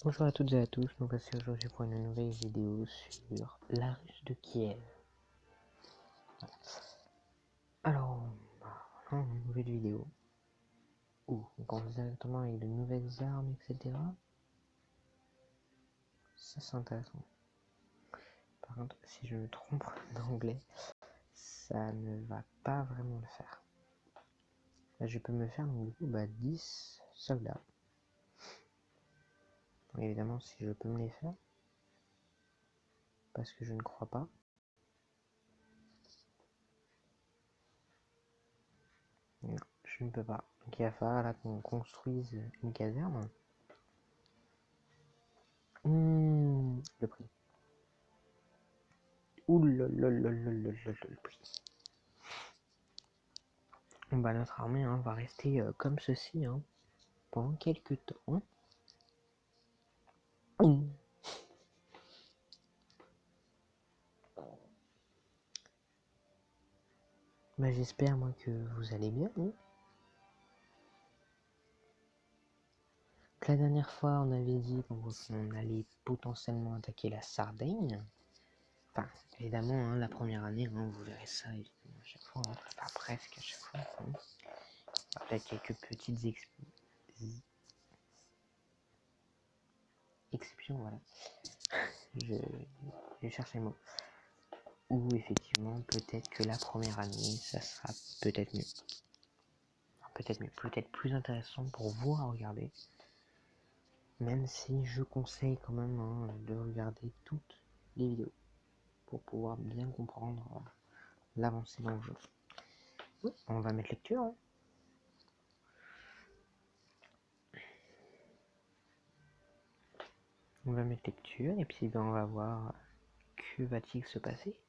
Bonjour à toutes et à tous, nous voici aujourd'hui pour une nouvelle vidéo sur la Russe de Kiev. Voilà. Alors, voilà, une nouvelle vidéo où on commence directement avec de nouvelles armes, etc. Ça c'est intéressant. Par contre, si je me trompe d'anglais, ça ne va pas vraiment le faire. Là, je peux me faire donc, du coup 10 soldats. Donc, évidemment, si je peux me les faire, parce que je ne crois pas. Non, je ne peux pas. Donc il va falloir là qu'on construise une caserne. Le prix. Ouh le prix. Bah, notre armée va rester comme ceci pendant quelques temps. Bah, j'espère moi que vous allez bien. La dernière fois on avait dit qu'on allait potentiellement attaquer la Sardaigne. Enfin, évidemment, la première année, vous verrez ça évidemment, à chaque fois, enfin presque à chaque fois. Peut-être quelques petites exceptions, voilà. Je cherche les mots. Ou effectivement, peut-être que la première année, ça sera peut-être mieux. Peut-être mieux, peut-être plus intéressant pour vous à regarder. Même si je conseille quand même de regarder toutes les vidéos pour pouvoir bien comprendre l'avancée dans le jeu. Oui, on va mettre lecture. On va mettre lecture et puis on va voir que va-t-il se passer.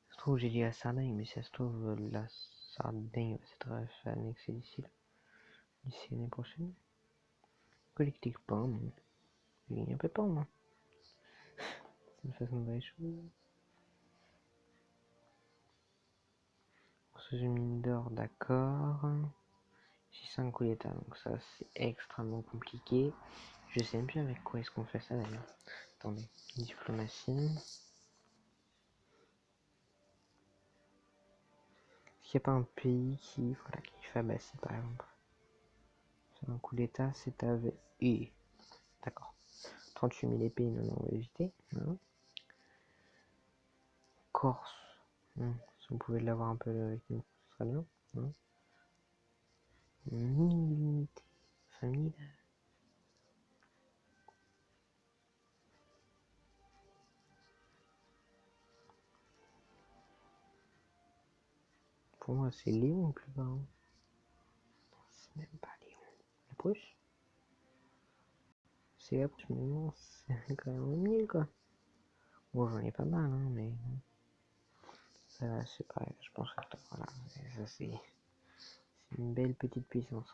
Ça se trouve j'ai dit la Sardaigne, mais ça se trouve la Sardaigne va s'être annexée d'ici l'année prochaine. Collectif pas, il y a un peu pas moi. C'est une façon de voir les choses. Sous une mine d'or, d'accord. J'ai 5 coups d'état, donc ça c'est extrêmement compliqué. Je sais même plus avec quoi est-ce qu'on fait ça d'ailleurs. Attendez, diplomatie. Est-ce qu'il n'y a pas un pays qui fait Abbassie par exemple? Faire un coup d'état, c'est avec... Et... D'accord. 38 000 épées, non, on va éviter. Hein. Corse. Si on pouvait l'avoir un peu avec nous, ce serait bien. Hein. Mini-unité. Famille. Pour moi, c'est Léon le plus bas. C'est même pas Léon. La Prusse. C'est la Prusse, mais non, c'est quand même 1000 quoi. Bon, j'en ai pas mal, mais ça, c'est pareil, je pense que voilà, ça c'est une belle petite puissance.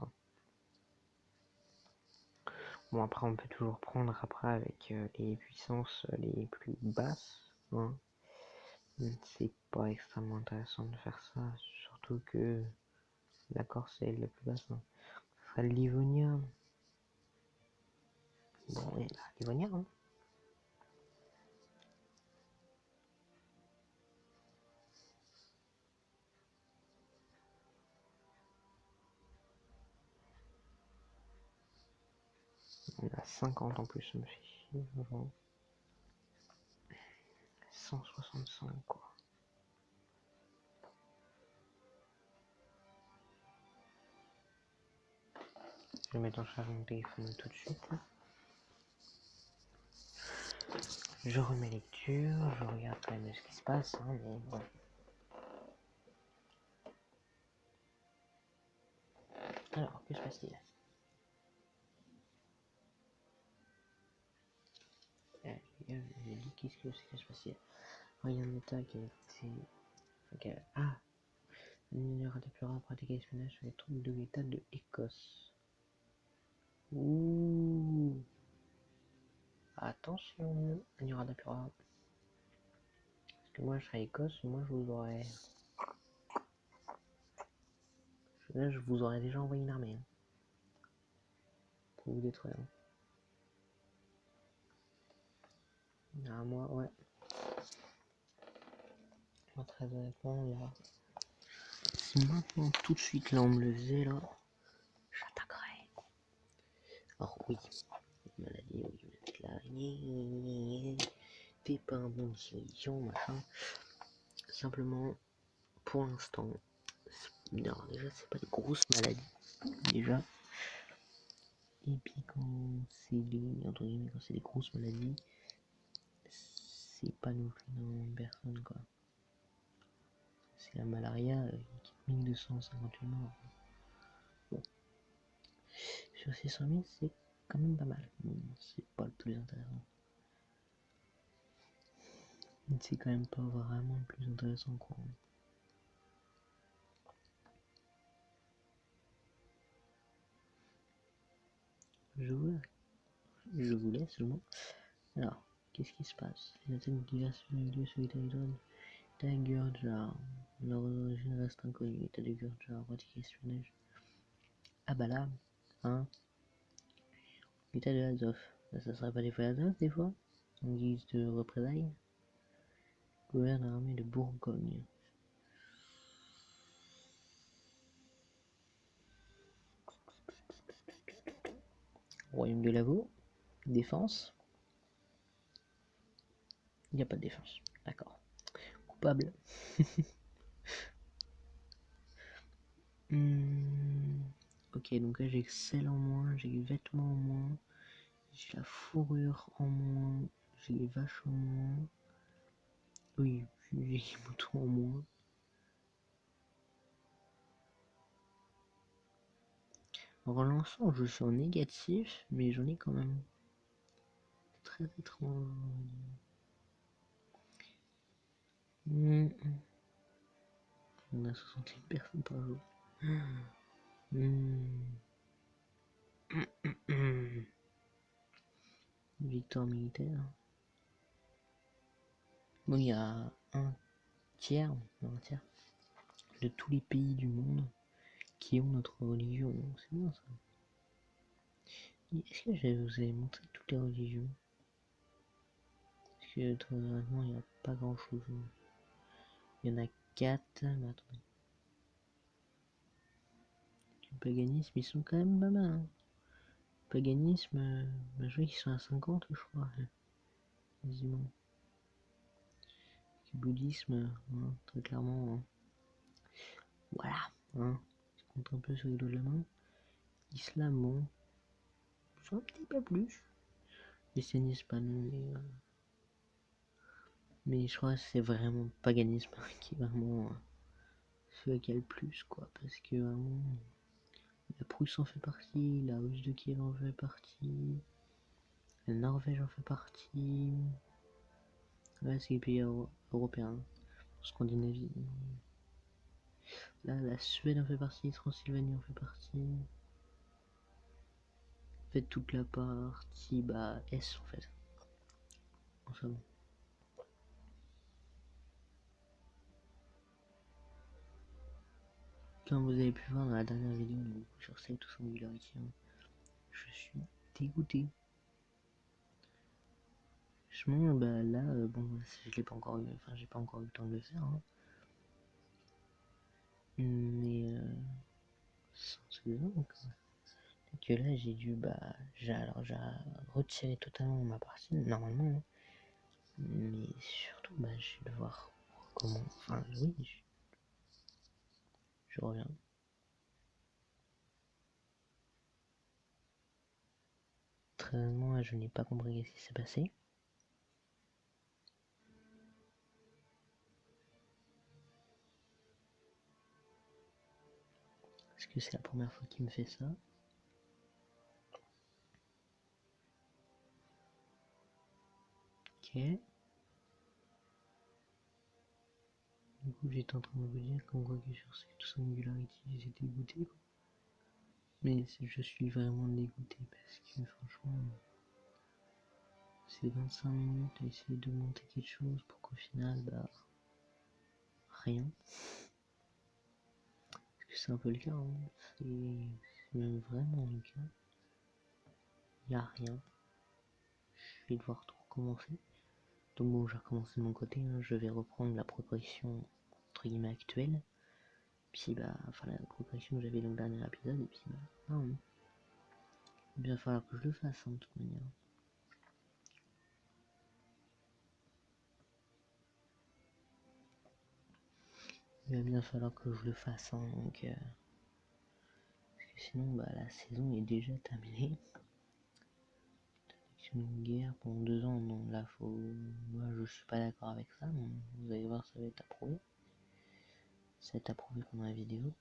Bon, après, on peut toujours prendre après avec les puissances les plus basses. C'est pas extrêmement intéressant de faire ça, surtout que la Corse est la plus basse. Ça sera le Livonia. Bon, et là, Livonia, On a 50 en plus, ça me fait chier, vraiment. 165 quoi. Je vais mettre en charge mon téléphone tout de suite. Je remets lecture, je regarde quand même ce qui se passe, mais bon. Alors, que se passe-t-il? J'ai dit qu'est-ce que se passe-t-il? Rien d'état qui a été... Okay. Ah, un mineur déplorable pratiqué l'espionnage sur les troupes de l'État de Écosse. Ouh. Attention, un mineur déplorable. Parce que moi je serais Écosse, moi je vous aurais... Là je vous aurais déjà envoyé une armée. Pour vous détruire. Ah, moi, ouais. Moi, très honnêtement, là, si maintenant tout de suite là on me le faisait là, j'attaquerais. Alors oui, maladie, oui, vous êtes là, t'es pas un bon dirigeant, machin. Simplement, pour l'instant, non, déjà c'est pas des grosses maladies, déjà. Et puis quand c'est des, entre guillemets, quand c'est des grosses maladies, c'est pas non plus dans une personne quoi. C'est la malaria qui 1258 morts. Bon, sur ces 100 000, c'est quand même pas mal. Bon, c'est pas le plus intéressant. C'est quand même pas vraiment le plus intéressant quoi. Je vous laisse le mot. Alors, qu'est-ce qui se passe? Les attaques diverses vidéos sur les territoires d'Agurja. Leur origine reste inconnue. L'état de Gurja, pratiqué espionnage. Ah bah là, hein? L'état de Azov. Ça serait pas des fois Azov des fois? En guise de représailles? Gouverne l'armée de Bourgogne. Royaume de Lavaux. Défense. Il n'y a pas de défense. D'accord. Coupable. Ok, donc là j'ai sel en moins, j'ai les vêtements en moins, j'ai la fourrure en moins, j'ai les vaches en moins. Oui, j'ai les moutons en moins. En relançant, je suis en négatif, mais j'en ai quand même. Très étrange. On a 61 personnes par jour. Victoire militaire. Bon, il y a un tiers, non, un tiers de tous les pays du monde qui ont notre religion. C'est bien ça. Est-ce que je vous ai montré toutes les religions? Parce que très honnêtement, il n'y a pas grand chose. Il y en a 4. Mais attendez. Le paganisme, ils sont quand même pas mal. Hein. Le paganisme, je vois qu'ils sont à 50, je crois. Quasiment. Le bouddhisme, hein, très clairement. Hein. Voilà. Hein. Je compte un peu sur les doigts de la main. Islam, bon. C'est un petit peu plus. Christianisme, pas non, mais je crois que c'est vraiment le paganisme qui est vraiment celui qui a le plus, quoi. Parce que vraiment, la Prusse en fait partie, la Russe de Kiev en fait partie, la Norvège en fait partie. Ouais, c'est les pays européens. Scandinavie. Là, la Suède en fait partie, Transylvanie en fait partie. En fait, toute la partie, bah, S en fait. Enfin bon. Comme vous avez pu voir dans la dernière vidéo sur Save to Singularity, hein, je suis dégoûté. Franchement, bah là, bon, je l'ai pas encore eu, enfin, j'ai pas encore eu le temps de le faire, hein. Mais, sans second, quoi. Et que là, j'ai dû, bah, j'ai retiré totalement ma partie, normalement, hein. Mais surtout, bah, je vais devoir recommencer, enfin, oui, je reviens. Très honnêtement, je n'ai pas compris ce qui s'est passé. Parce que c'est la première fois qu'il me fait ça. Ok. Du coup, j'étais en train de vous dire qu'en quoi que sur cette singularité, j'étais dégoûté, quoi. Mais je suis vraiment dégoûté parce que franchement, c'est 25 minutes à essayer de monter quelque chose pour qu'au final, bah, rien. Parce que c'est un peu le cas, hein. C'est même vraiment le cas. Il n'y a rien. Je vais devoir tout recommencer. Donc bon, j'ai recommencé de mon côté, hein. Je vais reprendre la progression entre guillemets actuelle. Puis bah, enfin la progression que j'avais dans le dernier épisode, et puis bah, non. Il va bien falloir que je le fasse, hein, de toute manière. Il va bien falloir que je le fasse, hein, donc parce que sinon bah la saison est déjà terminée. Une guerre pendant 2 ans, non, là faut. Moi je suis pas d'accord avec ça, mais vous allez voir, ça va être approuvé. Ça va être approuvé pendant la vidéo.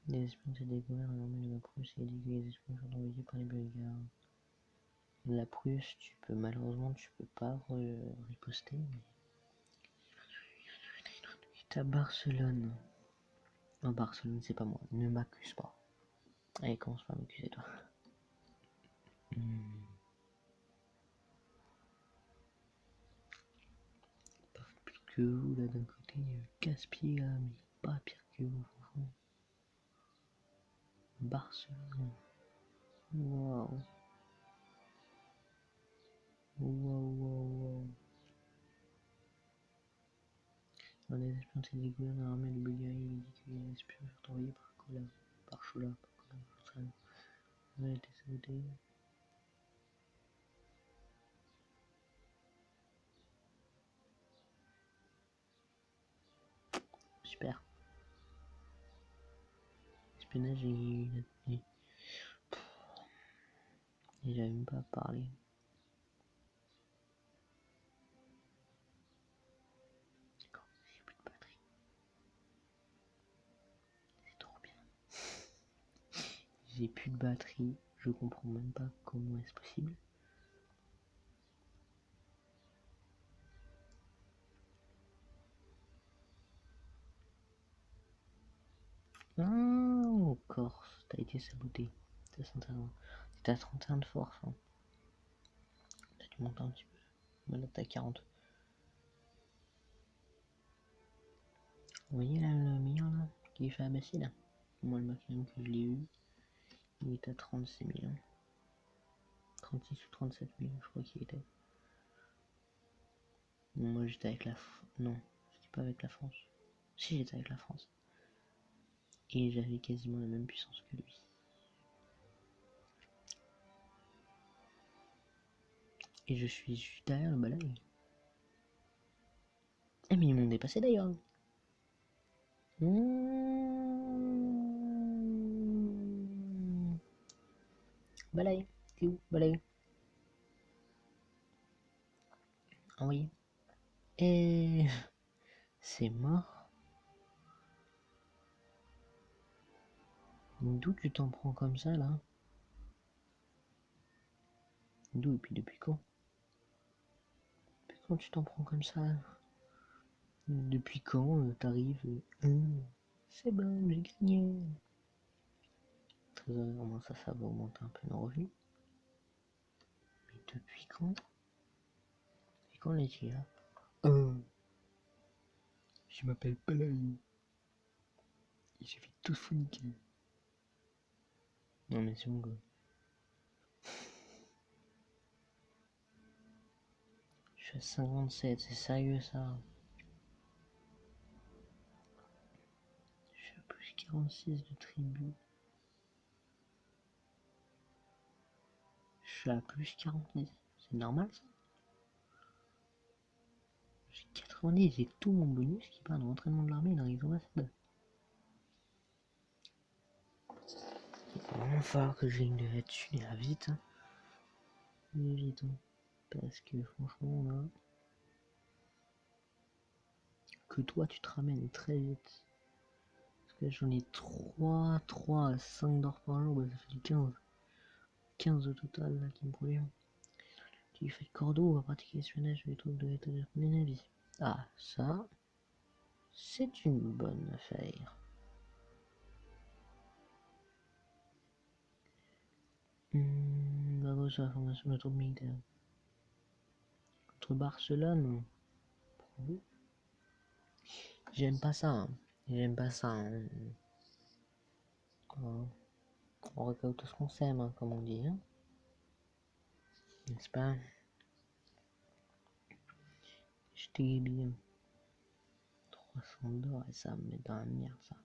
Les espions ont découvert l'armée de la Prusse et dit que les espions sont envoyés par les Bulgares. La Prusse, tu peux malheureusement tu peux pas riposter. Mais... T'as Barcelone. Oh Barcelone c'est pas moi, ne m'accuse pas. Allez, commence pas à m'accuser toi. Pas pire que vous là d'un côté, casse-pied là, mais pas pire que vous franchement. Barcelone. Waouh. Waouh. Dans les espions s'est découvert dans l'armée de Bulgarie, il dit que les espions furent envoyés par Chola, par Chola, on a été saboté. Super. Espionnage et j'avais même pas parlé. D'accord, j'ai plus de batterie. C'est trop bien. J'ai plus de batterie, je comprends même pas comment est-ce possible. Ah, Corse, t'as été saboté. T'as 31 de force. Hein. T'as dû monter un petit peu. Voilà, t'as 40. Vous voyez là le meilleur là, qui est fait abasser là. Moi le maximum que je l'ai eu, il est à 36 000. 36 ou 37 000, je crois qu'il était. Bon, moi j'étais avec la non, j'étais pas avec la France. Si, j'étais avec la France. Et j'avais quasiment la même puissance que lui. Et je suis juste derrière le balai. Eh mais ils m'ont dépassé d'ailleurs. Balai, t'es où? Balai. Envoyé. Et c'est mort. D'où tu t'en prends comme ça là? D'où et puis depuis quand? Depuis quand tu t'en prends comme ça? Depuis quand t'arrives c'est bon, j'ai gagné. Très au moins ça va augmenter un peu nos revenus. Mais depuis quand? Et quand les gars? Je m'appelle Palaï. Il suffit de tout foniquer. Non mais c'est bon quoi. Je suis à 57, c'est sérieux ça? Je suis à plus 46 de tribu. Je suis à plus 46. C'est normal ça? J'ai 90, j'ai tout mon bonus qui part dans l'entraînement de l'armée dans les ambassades. Il va vraiment falloir que je gagne de là-dessus, là, vite. Hein. Vite, hein. Parce que franchement là... Que toi tu te ramènes très vite. Parce que là j'en ai 3 à 5 d'or par jour, bah, ça fait du 15. 15 au total là qui me provient. Tu fais cordeau, on va pratiquer l'espionnage les troupes de l'état de navires. Ah, ça, c'est une bonne affaire. Bravo sur la formation de troupes militaires. Contre Barcelone. J'aime pas ça. Hein. J'aime pas ça. Hein. On récolte ce qu'on sème, hein, comme on dit. Hein. N'est-ce pas? J'étais bien. 300 d'or et ça me met dans la merde ça.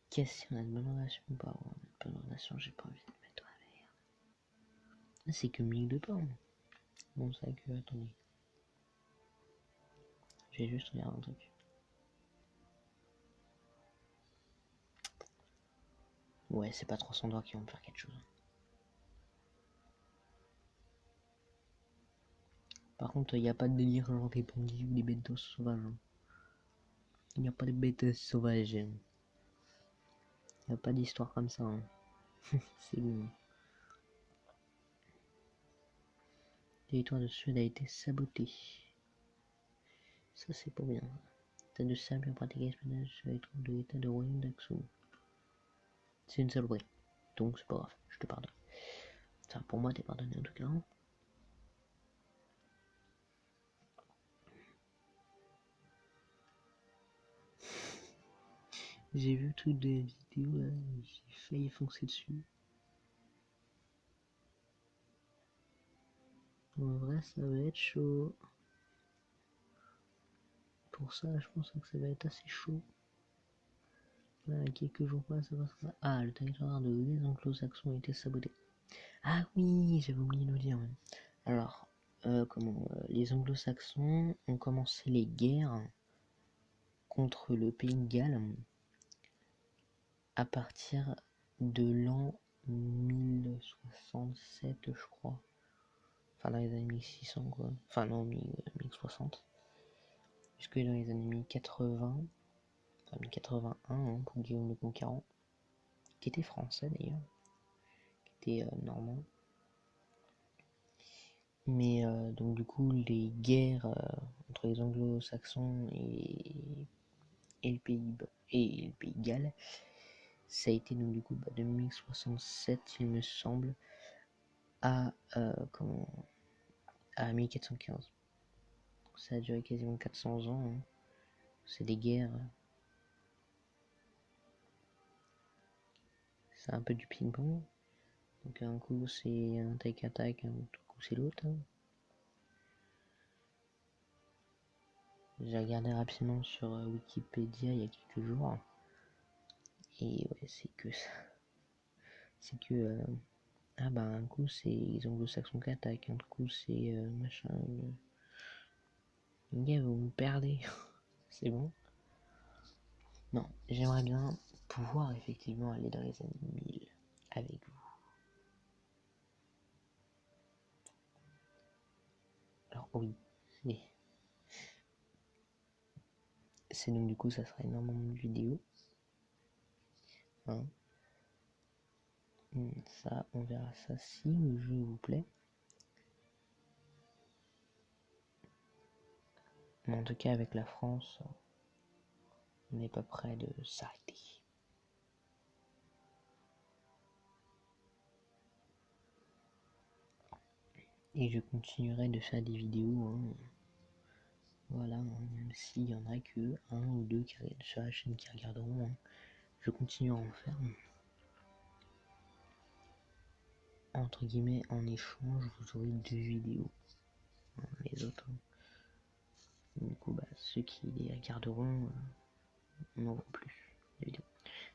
Qu'est-ce qu'il y a de bonne relation ou pas? Ouais, bonne relation, j'ai pas envie de mettre dans la merde. Ah, c'est que 1000 de points. Bon, ça que, attendez. Je vais juste regarder un truc. Ouais, c'est pas 300 d'or qui vont me faire quelque chose. Par contre, il n'y a pas de délire genre des bandits ou des bêtes sauvages. Il n'y a pas de bêtes sauvages. Il n'y a pas d'histoire comme ça. Hein. C'est bon. Le territoire de Suède a été saboté. Ça, c'est pas bien. L'état de sable a pratiqué l'espionnage sur les troupes de l'état de royaume d'Aksum. C'est une saloperie. Donc, c'est pas grave. Je te pardonne. Ça, pour moi, t'es pardonné en tout cas. J'ai vu le truc de la vidéo, là, j'ai failli foncer dessus. En vrai, ça va être chaud. Pour ça, je pense que ça va être assez chaud. Là, quelques jours pas, ça passera. Ah, le territoire de les anglo-saxons a été saboté. Ah oui, j'avais oublié de le dire. Même. Alors, les anglo-saxons ont commencé les guerres contre le pays de Galles à partir de l'an 1067, je crois. Enfin, dans les années 1600, quoi. Enfin, non, 1060. Jusque dans les années 1080, enfin 1081, hein, pour Guillaume le Conquérant, qui était français d'ailleurs, qui était normand. Mais donc du coup, les guerres entre les anglo-saxons et le pays de Galles, ça a été donc du coup de 1067, il me semble, à à 1415. Ça a duré quasiment 400 ans. Hein. C'est des guerres. C'est un peu du ping-pong. Donc un coup c'est un take-attack, un autre coup c'est l'autre. Hein. J'ai regardé rapidement sur Wikipédia il y a quelques jours. Et ouais, c'est que ça. C'est que ah bah un coup c'est les anglo-saxons qui attaquent, un coup c'est machin. Les gars, vous me perdez. C'est bon. Non, j'aimerais bien pouvoir effectivement aller dans les années 1000 avec vous. Alors oui, c'est donc du coup ça sera énormément de vidéos. Hein. Ça, on verra ça si le jeu vous plaît. Mais en tout cas avec la France, on n'est pas prêt de s'arrêter. Et je continuerai de faire des vidéos. Hein. Voilà, hein, même s'il y en a que un ou deux sur la chaîne qui regarderont, hein, je continue à en faire. Entre guillemets, en échange, vous aurez 2 vidéos. Hein, les autres, hein. Du coup, bah, ceux qui les regarderont n'auront plus de vidéos.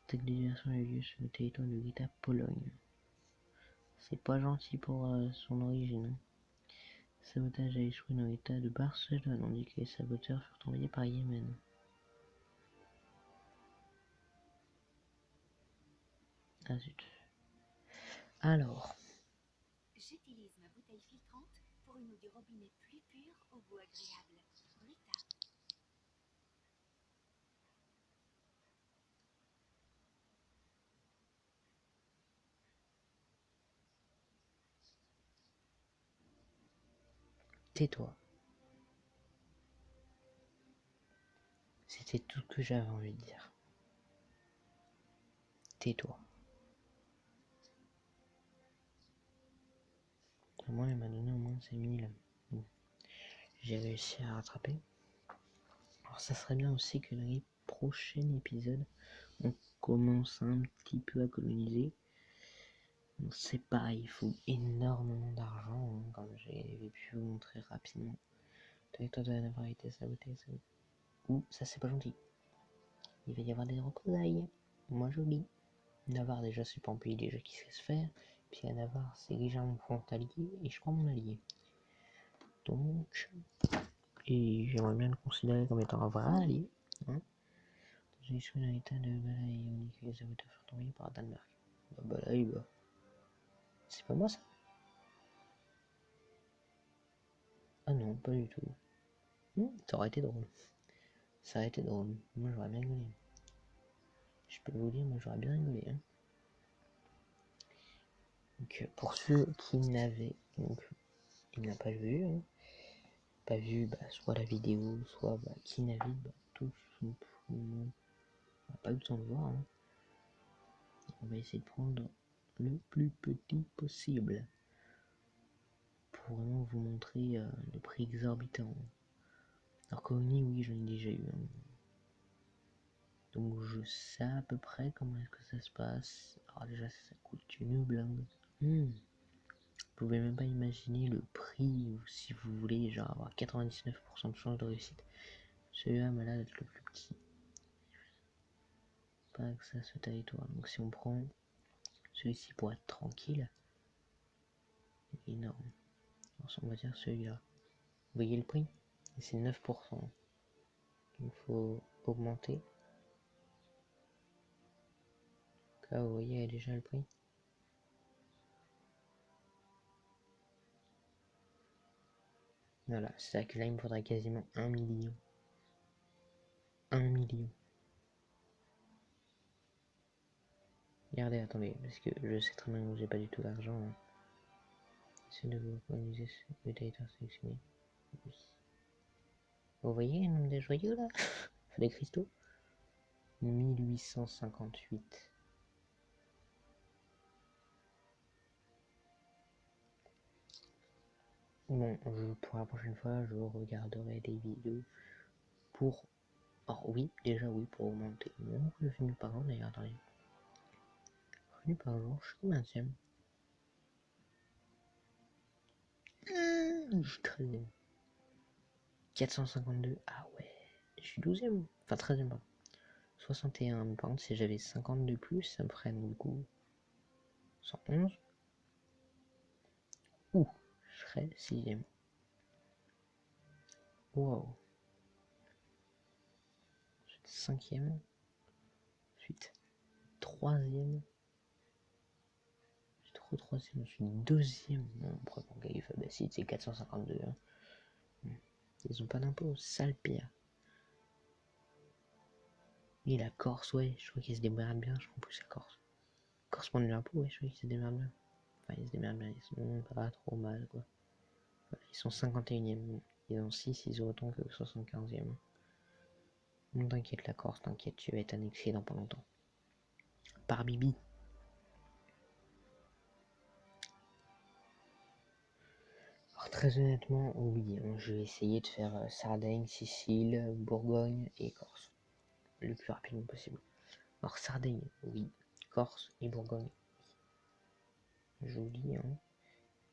Cette déviation a eu lieu sur le territoire de l'État Pologne. C'est pas gentil pour son origine. Hein. Le sabotage a échoué dans l'État de Barcelone, on dit que les saboteurs furent envoyés par Yémen. Ah zut. Alors. J'utilise ma bouteille filtrante pour une eau du robinet plus pure au goût agréable. Brita. Tais-toi. C'était tout ce que j'avais envie de dire. Tais-toi. Moi, il m'a donné au moins 5000. Bon. J'ai réussi à rattraper. Alors, ça serait bien aussi que dans les prochains épisodes, on commence un petit peu à coloniser. C'est pas, il faut énormément d'argent, hein, comme j'ai pu vous montrer rapidement. Toi, toi, la variété, ça bouteille. Ouh, ça c'est pas gentil. Il va y avoir des représailles. Moi je lis. Navarre déjà c'est pas un pays déjà qui sait se faire. Puis à Navarre c'est déjà mon frontalier et je crois mon allié. Donc, et j'aimerais bien le considérer comme étant un vrai allié. Hein. J'ai échoué dans l'état de Balaï unique les saboteurs envoyés par Danemark. Bah Balaï, bah. C'est pas moi ça? Ah non, pas du tout. Ça aurait été drôle. Ça aurait été drôle. Moi j'aurais bien rigolé. Je peux vous dire, moi j'aurais bien rigolé. Hein. Donc pour ceux qui n'avaient, donc il n'a pas vu, hein, pas vu bah, soit la vidéo, soit bah, qui navigue, bah, tous on n'a pas eu le temps de voir. Hein. On va essayer de prendre le plus petit possible pour vraiment vous montrer le prix exorbitant. Alors Kony, oui, j'en ai déjà eu. Hein. Donc je sais à peu près comment est-ce que ça se passe. Alors déjà ça coûte une blinde. Vous pouvez même pas imaginer le prix, ou si vous voulez genre avoir 99% de chance de réussite. Celui-là m'a l'air d'être le plus petit. Pas que ça ce territoire. Donc si on prend celui-ci pour être tranquille, énorme. Alors on va dire celui-là. Vous voyez le prix? C'est 9%. Il faut augmenter. Là vous voyez déjà le prix. Voilà, c'est-à-dire que là il me faudrait quasiment 1 million. 1 million. Regardez, attendez, parce que je sais très bien que j'ai pas du tout d'argent. Hein. Essayez de vous organiser le territoire sélectionné. Oui. Vous voyez le nombre de joyaux là? Des cristaux 1858. Bon, pour la prochaine fois, je regarderai des vidéos pour... Alors oui, déjà oui, pour augmenter mon revenu par an d'ailleurs, attendez. Revenu par jour, je suis combien? Je suis 13ème. 452, ah ouais, je suis 12ème, enfin 13ème pardon. 61, par contre si j'avais 50 de plus, ça me ferait du coup 111. Ouh, je serais 6ème. Wow. 5ème. Ensuite, 3ème. J'ai trop 3ème. Ensuite, 2ème. Bon, après, mon gars, il fait, bah si, c'est 452. Hein. Ils ont pas d'impôt, sale pire. Et la Corse, ouais, je crois qu'ils se démerdent bien, je crois plus la Corse. Corse prend de l'impôt, ouais, je crois qu'ils se démerdent bien. Enfin, ils se démerdent bien, ils sont pas trop mal, quoi. Voilà, ils sont 51ème. Ils ont 6, ils ont autant que 75ème. Non, t'inquiète, la Corse, t'inquiète, tu vas être annexé dans pas longtemps. Par Bibi. Alors, très honnêtement, oui, hein, je vais essayer de faire Sardaigne, Sicile, Bourgogne et Corse. Le plus rapidement possible. Alors, Sardaigne, oui. Corse et Bourgogne, oui. Je vous dis, hein.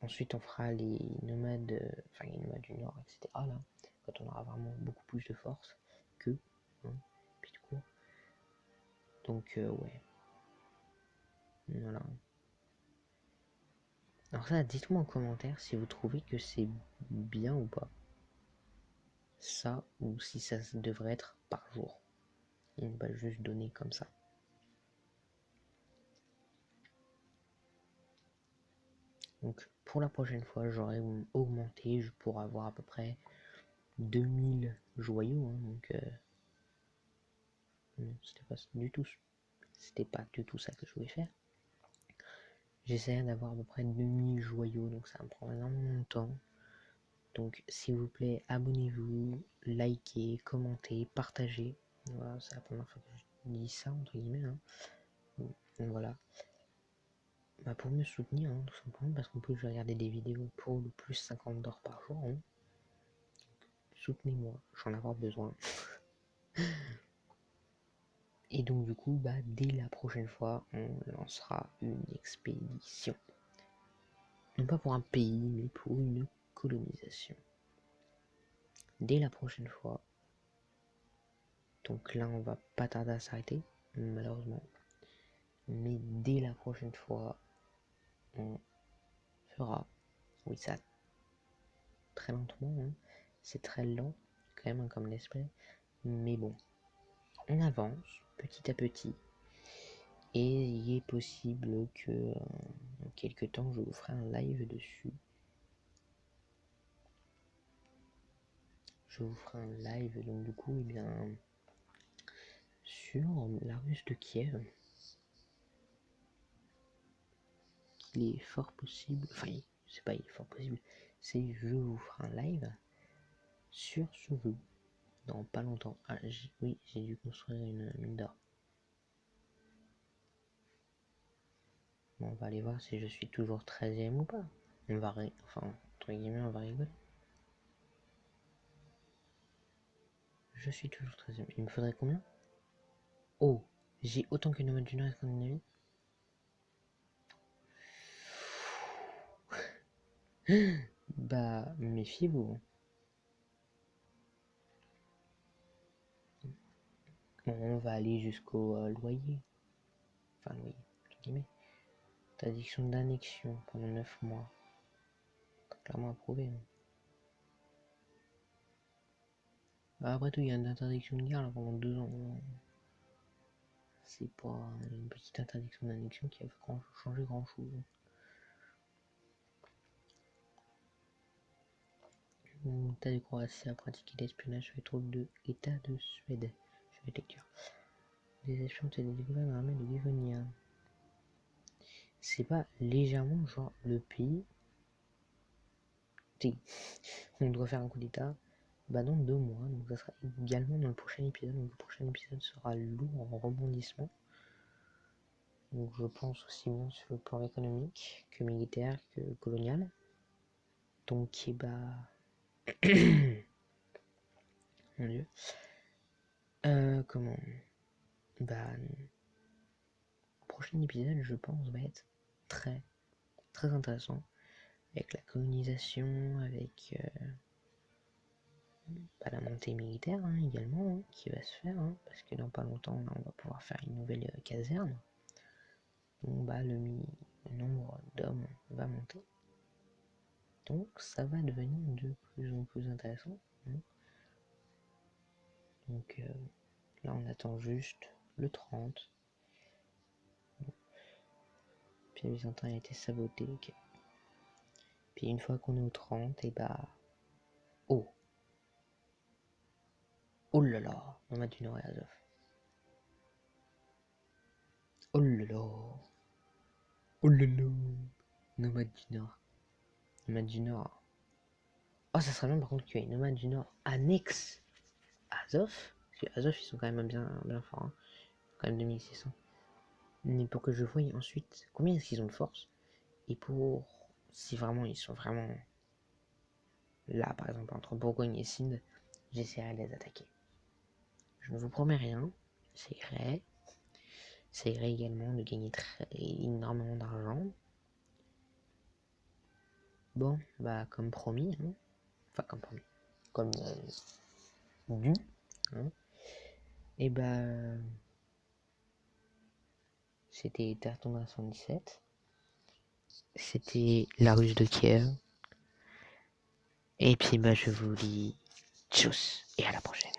Ensuite, on fera les nomades, enfin les nomades du Nord, etc. Là, quand on aura vraiment beaucoup plus de force que, hein, puis de court. Donc, ouais. Voilà. Alors ça, dites-moi en commentaire si vous trouvez que c'est bien ou pas. Ça, ou si ça devrait être par jour. Et ne pas juste donner comme ça. Donc, pour la prochaine fois, j'aurai augmenté pour avoir à peu près 2000 joyaux. Hein, donc, non, c'était pas du tout ça que je voulais faire. J'essaierai d'avoir à peu près 2000 joyaux, donc ça me prend énormément de temps. Donc s'il vous plaît, abonnez-vous, likez, commentez, partagez. Voilà, c'est la première fois que je dis ça, entre guillemets. Hein. Donc, voilà. Bah, pour me soutenir, hein, tout simplement, parce qu'on peut regarder des vidéos pour le plus 50 $ par jour. Hein. Soutenez-moi, j'en ai besoin. Et donc du coup, bah, dès la prochaine fois, on lancera une expédition. Non pas pour un pays, mais pour une colonisation. Dès la prochaine fois. Donc là, on va pas tarder à s'arrêter, malheureusement. Mais dès la prochaine fois, on fera, oui ça, très lentement, hein. C'est très lent, quand même, comme l'esprit. Mais bon, on avance, petit à petit. Et il est possible que, en quelques temps, je vous ferai un live dessus. Je vous ferai un live, donc du coup, eh bien, sur la Russe de Kiev. Il est fort possible, enfin, c'est pas il est fort possible, c'est je vous ferai un live sur ce jeu dans pas longtemps. Ah, oui, j'ai dû construire une mine d'or. Bon, on va aller voir si je suis toujours 13ème ou pas. On va enfin, entre guillemets, on va rigoler. Je suis toujours 13ème. Il me faudrait combien? Oh, j'ai autant que Nomade du Nord et Scandinavie. Bah, méfiez-vous. Bon, on va aller jusqu'au loyer. Enfin, loyer, entre guillemets. Interdiction d'annexion pendant 9 mois. Clairement approuvé. Hein. Bah, après tout, il y a une interdiction de guerre là, pendant 2 ans. C'est pas une petite interdiction d'annexion qui a changé grand chose. L'État de Croatie a pratiqué l'espionnage sur les troupes de l'État de Suède. Je vais lecture. Des espions ont été découverts dans l'armée de Livonia. C'est pas légèrement genre le pays. Si. On doit faire un coup d'état. Bah dans 2 mois. Donc ça sera également dans le prochain épisode. Donc le prochain épisode sera lourd en rebondissement. Donc je pense aussi bien sur le plan économique que militaire que colonial. Donc bah mon dieu. Comment? Bah le prochain épisode je pense va être très intéressant. Avec la colonisation, avec la montée militaire hein, également hein, qui va se faire. Hein, parce que dans pas longtemps là, on va pouvoir faire une nouvelle caserne. Donc bah le nombre d'hommes va monter. Donc ça va devenir de plus en plus intéressant. Hein. Donc là on attend juste le 30. Puis le byzantin a été saboté. Okay. Puis une fois qu'on est au 30, et bah... Oh! Oh là là! Nomade du Nord et Azov. Oh là là! Oh là là! Nomade du Nord. Nomade du Nord. Oh, ça serait bien par contre qu'il y ait Nomade du Nord annexe Azov. Parce que Azov, ils sont quand même bien forts. Hein. Quand même 2600. Mais pour que je voie ensuite combien est-ce qu'ils ont de force. Et pour... Si vraiment ils sont vraiment... Là, par exemple, entre Bourgogne et Sinde, j'essaierai de les attaquer. Je ne vous promets rien. J'essaierai également de gagner énormément d'argent. Bon, bah comme promis, hein. Enfin comme promis, comme dû, hein. Et bah c'était Terre 117, c'était la Russe de Kiev. Et puis bah je vous dis tchuss et à la prochaine.